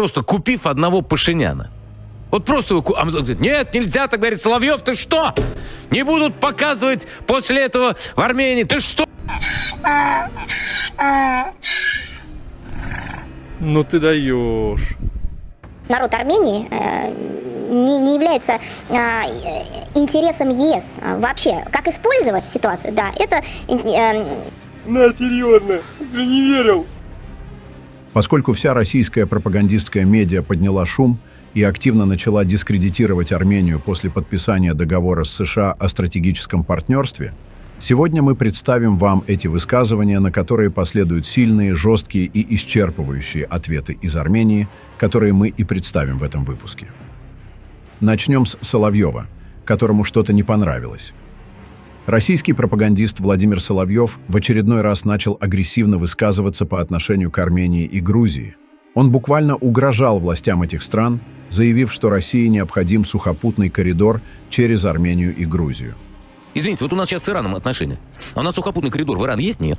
просто купив одного Пашиняна. Вот просто его... А он говорит, нет, нельзя, так говорит Соловьев, ты что? Не будут показывать после этого в Армении, ты что? Ну ты даешь. Народ Армении не является интересом ЕС вообще. Как использовать ситуацию? Да, это... На, серьезно, ты не верил. Поскольку вся российская пропагандистская медиа подняла шум и активно начала дискредитировать Армению после подписания договора с США о стратегическом партнерстве, сегодня мы представим вам эти высказывания, на которые последуют сильные, жесткие и исчерпывающие ответы из Армении, которые мы и представим в этом выпуске. Начнем с Соловьева, которому что-то не понравилось. Российский пропагандист Владимир Соловьев в очередной раз начал агрессивно высказываться по отношению к Армении и Грузии. Он буквально угрожал властям этих стран, заявив, что России необходим сухопутный коридор через Армению и Грузию. Извините, вот у нас сейчас с Ираном отношения. А у нас сухопутный коридор в Иран есть? Нет.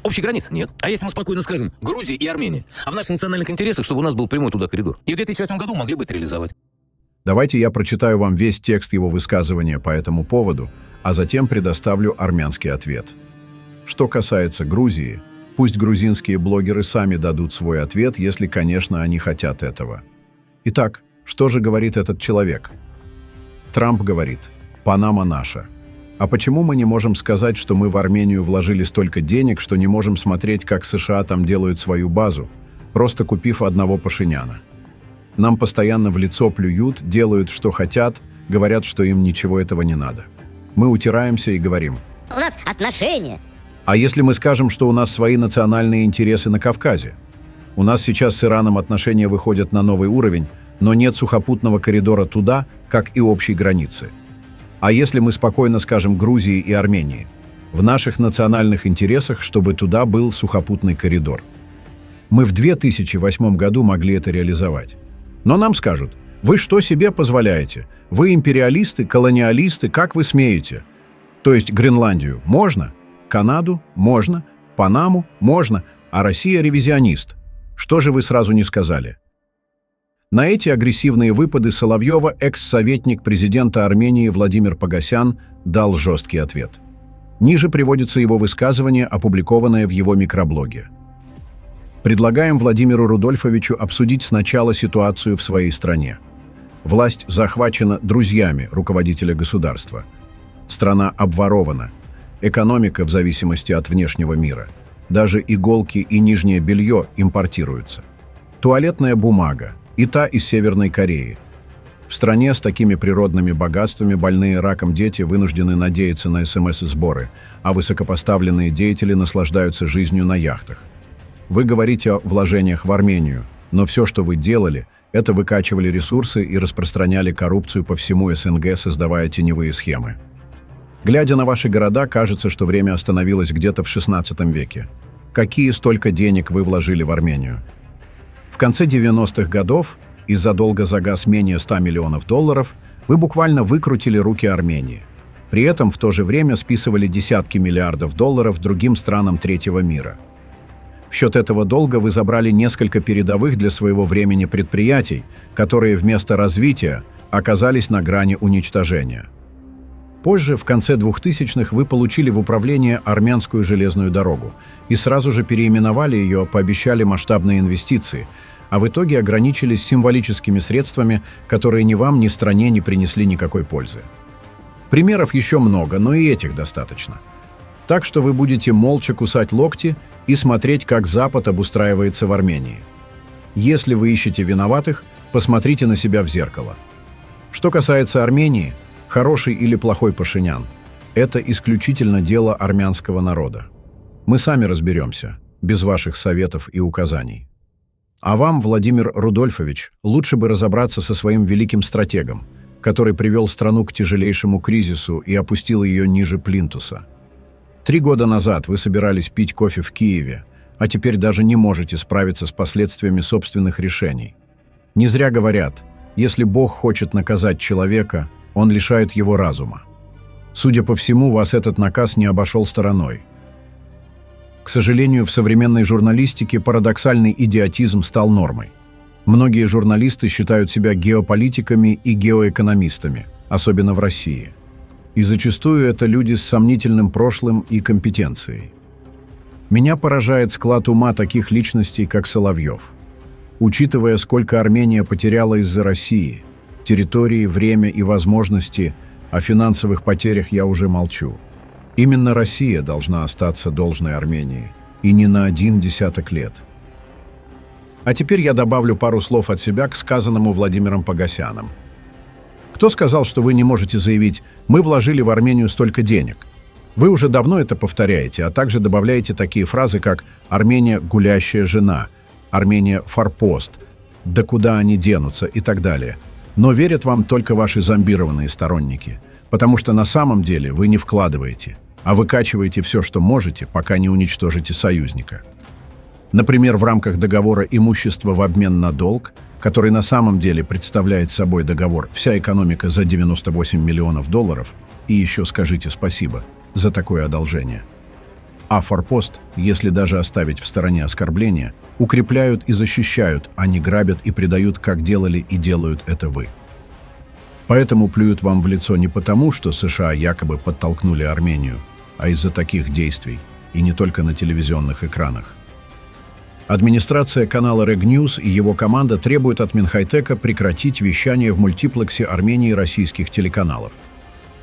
Общей границы? Нет. А если мы спокойно скажем Грузия и Армения? А в наших национальных интересах, чтобы у нас был прямой туда коридор. И в 2008 году могли бы это реализовать. Давайте я прочитаю вам весь текст его высказывания по этому поводу, а затем предоставлю армянский ответ. Что касается Грузии, пусть грузинские блогеры сами дадут свой ответ, если, конечно, они хотят этого. Итак, что же говорит этот человек? Трамп говорит: «Панама наша». А почему мы не можем сказать, что мы в Армению вложили столько денег, что не можем смотреть, как США там делают свою базу, просто купив одного Пашиняна? Нам постоянно в лицо плюют, делают, что хотят, говорят, что им ничего этого не надо. Мы утираемся и говорим: У нас отношения. а если мы скажем, что у нас свои национальные интересы на Кавказе? У нас сейчас с Ираном отношения выходят на новый уровень, но нет сухопутного коридора туда, как и общей границы. А если мы спокойно скажем Грузии и Армении? В наших национальных интересах, чтобы туда был сухопутный коридор. Мы в 2008 году могли это реализовать. Но нам скажут: вы что себе позволяете? Вы империалисты, колониалисты, как вы смеете? То есть Гренландию можно, Канаду можно, Панаму можно, а Россия ревизионист. Что же вы сразу не сказали? На эти агрессивные выпады Соловьева экс-советник президента Армении Владимир Погосян дал жесткий ответ. Ниже приводится его высказывание, опубликованное в его микроблоге. Предлагаем Владимиру Рудольфовичу обсудить сначала ситуацию в своей стране. Власть захвачена друзьями руководителя государства. Страна обворована. Экономика в зависимости от внешнего мира. Даже иголки и нижнее белье импортируются. Туалетная бумага, и та из Северной Кореи. В стране с такими природными богатствами больные раком дети вынуждены надеяться на СМС-сборы, а высокопоставленные деятели наслаждаются жизнью на яхтах. Вы говорите о вложениях в Армению, но все, что вы делали, это выкачивали ресурсы и распространяли коррупцию по всему СНГ, создавая теневые схемы. Глядя на ваши города, кажется, что время остановилось где-то в XVI веке. Какие столько денег вы вложили в Армению? В конце 90-х годов, из-за долга за газ менее $100 миллионов, вы буквально выкрутили руки Армении. При этом в то же время списывали десятки миллиардов долларов другим странам третьего мира. В счет этого долга вы забрали несколько передовых для своего времени предприятий, которые вместо развития оказались на грани уничтожения. Позже, в конце 2000-х, вы получили в управление армянскую железную дорогу и сразу же переименовали ее, пообещали масштабные инвестиции, а в итоге ограничились символическими средствами, которые ни вам, ни стране не принесли никакой пользы. Примеров еще много, но и этих достаточно. Так что вы будете молча кусать локти и смотреть, как Запад обустраивается в Армении. Если вы ищете виноватых, посмотрите на себя в зеркало. Что касается Армении, хороший или плохой Пашинян – это исключительно дело армянского народа. Мы сами разберемся, без ваших советов и указаний. А вам, Владимир Рудольфович, лучше бы разобраться со своим великим стратегом, который привел страну к тяжелейшему кризису и опустил ее ниже плинтуса. 3 года назад вы собирались пить кофе в Киеве, а теперь даже не можете справиться с последствиями собственных решений. Не зря говорят, если Бог хочет наказать человека, Он лишает его разума. Судя по всему, вас этот наказ не обошел стороной. К сожалению, в современной журналистике парадоксальный идиотизм стал нормой. Многие журналисты считают себя геополитиками и геоэкономистами, особенно в России. И зачастую это люди с сомнительным прошлым и компетенцией. Меня поражает склад ума таких личностей, как Соловьев. Учитывая, сколько Армения потеряла из-за России, территории, время и возможности, о финансовых потерях я уже молчу. Именно Россия должна остаться должной Армении, и не на 10 лет. А теперь я добавлю пару слов от себя к сказанному Владимиром Погосяном. Кто сказал, что вы не можете заявить «мы вложили в Армению столько денег»? Вы уже давно это повторяете, а также добавляете такие фразы, как «Армения – гулящая жена», «Армения – форпост», «да куда они денутся» и так далее. Но верят вам только ваши зомбированные сторонники, потому что на самом деле вы не вкладываете, а выкачиваете все, что можете, пока не уничтожите союзника. Например, в рамках договора имущества в обмен на долг, который на самом деле представляет собой договор «Вся экономика за 98 миллионов долларов», и еще скажите спасибо за такое одолжение. А форпост, если даже оставить в стороне оскорбления, укрепляют и защищают, а не грабят и предают, как делали и делают это вы. Поэтому плюют вам в лицо не потому, что США якобы подтолкнули Армению, а из-за таких действий, и не только на телевизионных экранах. Администрация канала Регньюз и его команда требуют от Минхайтека прекратить вещание в мультиплексе Армении российских телеканалов.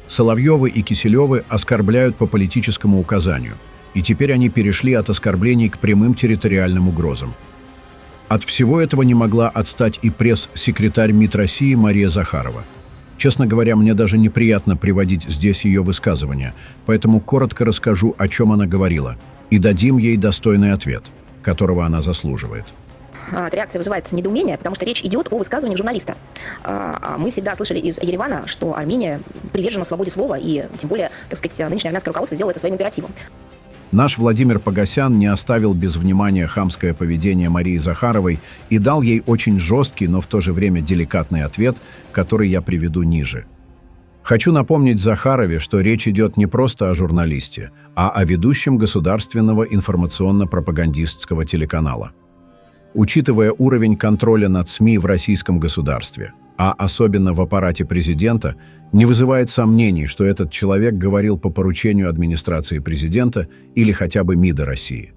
Соловьевы и Киселевы оскорбляют по политическому указанию, и теперь они перешли от оскорблений к прямым территориальным угрозам. От всего этого не могла отстать и пресс-секретарь МИД России Мария Захарова. Честно говоря, мне даже неприятно приводить здесь ее высказывания, поэтому коротко расскажу, о чем она говорила, и дадим ей достойный ответ, которого она заслуживает. Эта реакция вызывает недоумение, потому что речь идет о высказывании журналиста. Мы всегда слышали из Еревана, что Армения привержена свободе слова, и тем более, так сказать, нынешнее армянское руководство делает это своим императивом. Наш Владимир Погосян не оставил без внимания хамское поведение Марии Захаровой и дал ей очень жесткий, но в то же время деликатный ответ, который я приведу ниже. Хочу напомнить Захарове, что речь идет не просто о журналисте, а о ведущем государственного информационно-пропагандистского телеканала. Учитывая уровень контроля над СМИ в российском государстве, а особенно в аппарате президента, не вызывает сомнений, что этот человек говорил по поручению администрации президента или хотя бы МИДа России.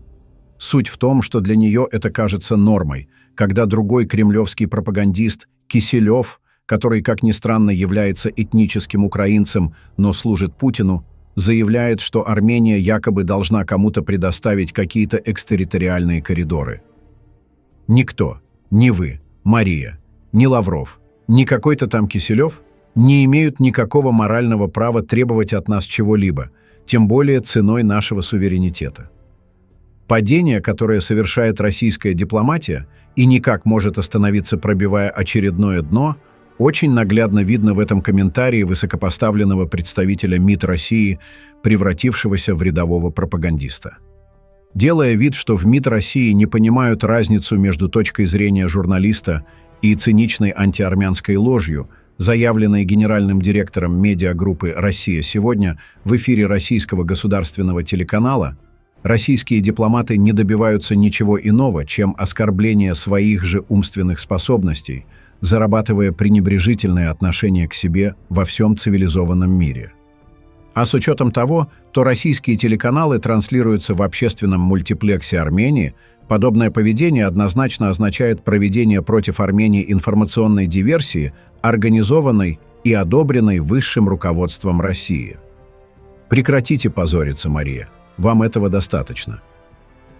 Суть в том, что для нее это кажется нормой, когда другой кремлевский пропагандист Киселев, который, как ни странно, является этническим украинцем, но служит Путину, заявляет, что Армения якобы должна кому-то предоставить какие-то экстерриториальные коридоры. Никто, ни вы, Мария, ни Лавров, ни какой-то там Киселев не имеют никакого морального права требовать от нас чего-либо, тем более ценой нашего суверенитета. Падение, которое совершает российская дипломатия и никак может остановиться, пробивая очередное дно, очень наглядно видно в этом комментарии высокопоставленного представителя МИД России, превратившегося в рядового пропагандиста. Делая вид, что в МИД России не понимают разницу между точкой зрения журналиста и циничной антиармянской ложью, заявленной генеральным директором медиагруппы «Россия сегодня» в эфире российского государственного телеканала, российские дипломаты не добиваются ничего иного, чем оскорбления своих же умственных способностей, зарабатывая пренебрежительное отношение к себе во всем цивилизованном мире. А с учетом того, что российские телеканалы транслируются в общественном мультиплексе Армении, подобное поведение однозначно означает проведение против Армении информационной диверсии, организованной и одобренной высшим руководством России. Прекратите позориться, Мария. Вам этого достаточно.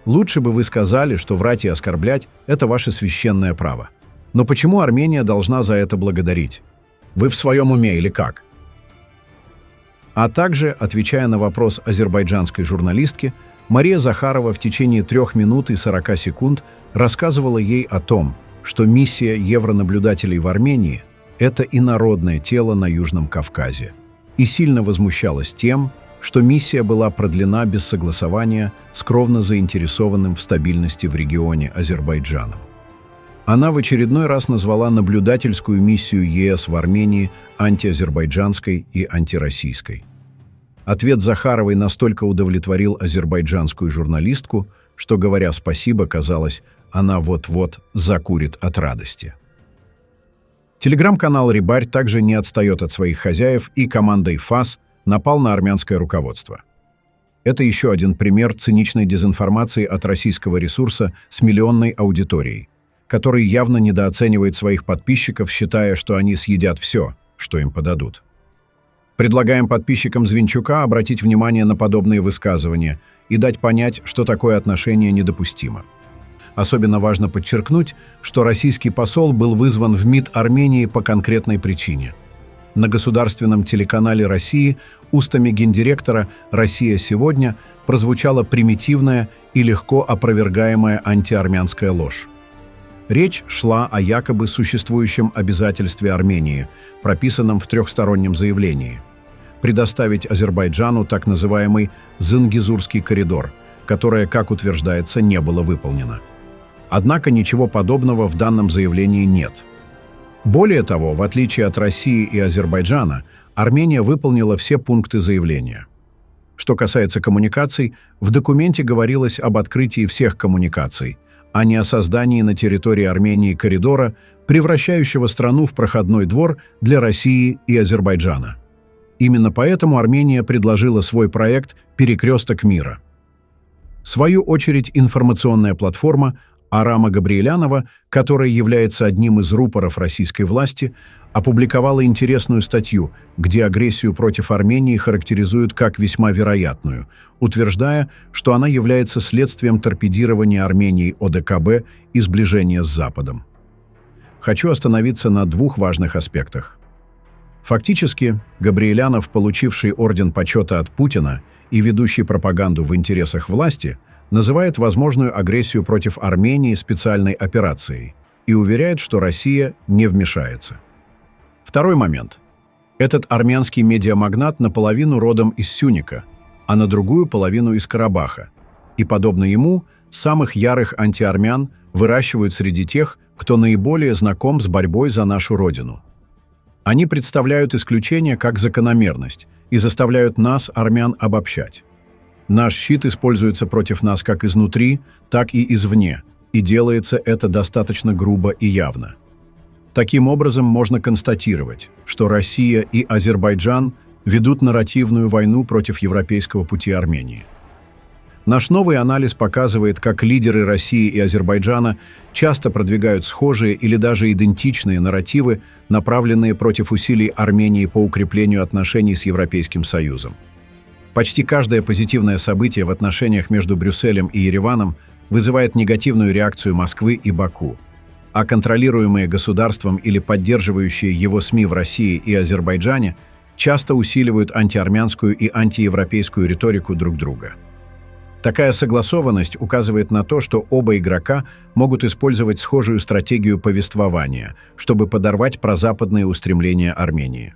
Лучше бы вы сказали, что врать и оскорблять – это ваше священное право. Но почему Армения должна за это благодарить? Вы в своем уме или как? А также, отвечая на вопрос азербайджанской журналистки, Мария Захарова в течение 3 минут и 40 секунд рассказывала ей о том, что миссия евронаблюдателей в Армении – это инородное тело на Южном Кавказе, и сильно возмущалась тем, что миссия была продлена без согласования с кровно заинтересованным в стабильности в регионе Азербайджаном. Она в очередной раз назвала наблюдательскую миссию ЕС в Армении антиазербайджанской и антироссийской. Ответ Захаровой настолько удовлетворил азербайджанскую журналистку, что, говоря спасибо, казалось, она вот-вот закурит от радости. Телеграм-канал «Рибарь» также не отстает от своих хозяев и командой ФАС напал на армянское руководство. Это еще один пример циничной дезинформации от российского ресурса с миллионной аудиторией, который явно недооценивает своих подписчиков, считая, что они съедят все, что им подадут. Предлагаем подписчикам Звинчука обратить внимание на подобные высказывания и дать понять, что такое отношение недопустимо. Особенно важно подчеркнуть, что российский посол был вызван в МИД Армении по конкретной причине. На государственном телеканале России устами гендиректора «Россия сегодня» прозвучала примитивная и легко опровергаемая антиармянская ложь. Речь шла о якобы существующем обязательстве Армении, прописанном в трехстороннем заявлении, предоставить Азербайджану так называемый Зангезурский коридор, которое, как утверждается, не было выполнено. Однако ничего подобного в данном заявлении нет. Более того, в отличие от России и Азербайджана, Армения выполнила все пункты заявления. Что касается коммуникаций, в документе говорилось об открытии всех коммуникаций, а не о создании на территории Армении коридора, превращающего страну в проходной двор для России и Азербайджана. Именно поэтому Армения предложила свой проект «Перекресток мира». В свою очередь, информационная платформа Арама Габриэлянова, которая является одним из рупоров российской власти, опубликовала интересную статью, где агрессию против Армении характеризуют как весьма вероятную, утверждая, что она является следствием торпедирования Армении ОДКБ и сближения с Западом. Хочу остановиться на двух важных аспектах. Фактически, Габриэлянов, получивший орден почета от Путина и ведущий пропаганду в интересах власти, называет возможную агрессию против Армении специальной операцией и уверяет, что Россия не вмешается. Второй момент. Этот армянский медиамагнат наполовину родом из Сюника, а на другую половину из Карабаха, и, подобно ему, самых ярых антиармян выращивают среди тех, кто наиболее знаком с борьбой за нашу родину. Они представляют исключение как закономерность и заставляют нас, армян, обобщать. Наш щит используется против нас как изнутри, так и извне, и делается это достаточно грубо и явно. Таким образом, можно констатировать, что Россия и Азербайджан ведут нарративную войну против европейского пути Армении. Наш новый анализ показывает, как лидеры России и Азербайджана часто продвигают схожие или даже идентичные нарративы, направленные против усилий Армении по укреплению отношений с Европейским Союзом. Почти каждое позитивное событие в отношениях между Брюсселем и Ереваном вызывает негативную реакцию Москвы и Баку, а контролируемые государством или поддерживающие его СМИ в России и Азербайджане часто усиливают антиармянскую и антиевропейскую риторику друг друга. Такая согласованность указывает на то, что оба игрока могут использовать схожую стратегию повествования, чтобы подорвать прозападные устремления Армении.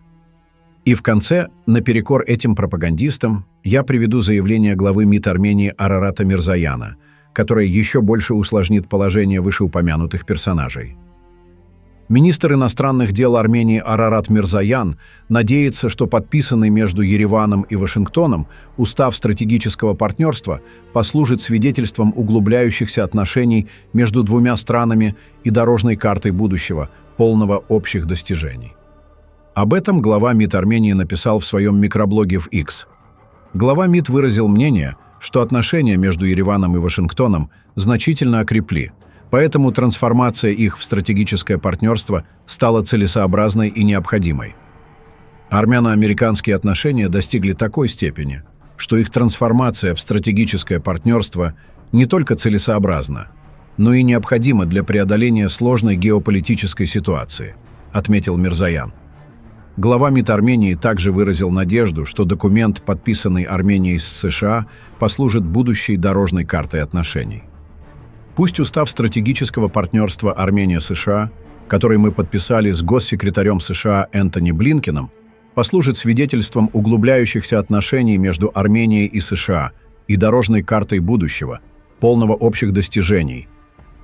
И в конце, наперекор этим пропагандистам, я приведу заявление главы МИД Армении Арарата Мирзояна, которое еще больше усложнит положение вышеупомянутых персонажей. Министр иностранных дел Армении Арарат Мирзоян надеется, что подписанный между Ереваном и Вашингтоном устав стратегического партнерства послужит свидетельством углубляющихся отношений между двумя странами и дорожной картой будущего, полного общих достижений. Об этом глава МИД Армении написал в своем микроблоге в X. Глава МИД выразил мнение, что отношения между Ереваном и Вашингтоном значительно окрепли, поэтому трансформация их в стратегическое партнерство стала целесообразной и необходимой. Армяно-американские отношения достигли такой степени, что их трансформация в стратегическое партнерство не только целесообразна, но и необходима для преодоления сложной геополитической ситуации, отметил Мирзоян. Глава МИД Армении также выразил надежду, что документ, подписанный Арменией с США, послужит будущей дорожной картой отношений. Пусть устав стратегического партнерства Армения-США, который мы подписали с госсекретарем США Энтони Блинкеном, послужит свидетельством углубляющихся отношений между Арменией и США и дорожной картой будущего, полного общих достижений,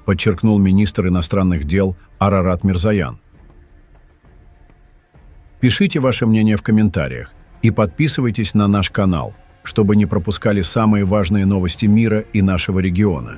подчеркнул министр иностранных дел Арарат Мирзоян. Пишите ваше мнение в комментариях и подписывайтесь на наш канал. чтобы не пропускали самые важные новости мира и нашего региона.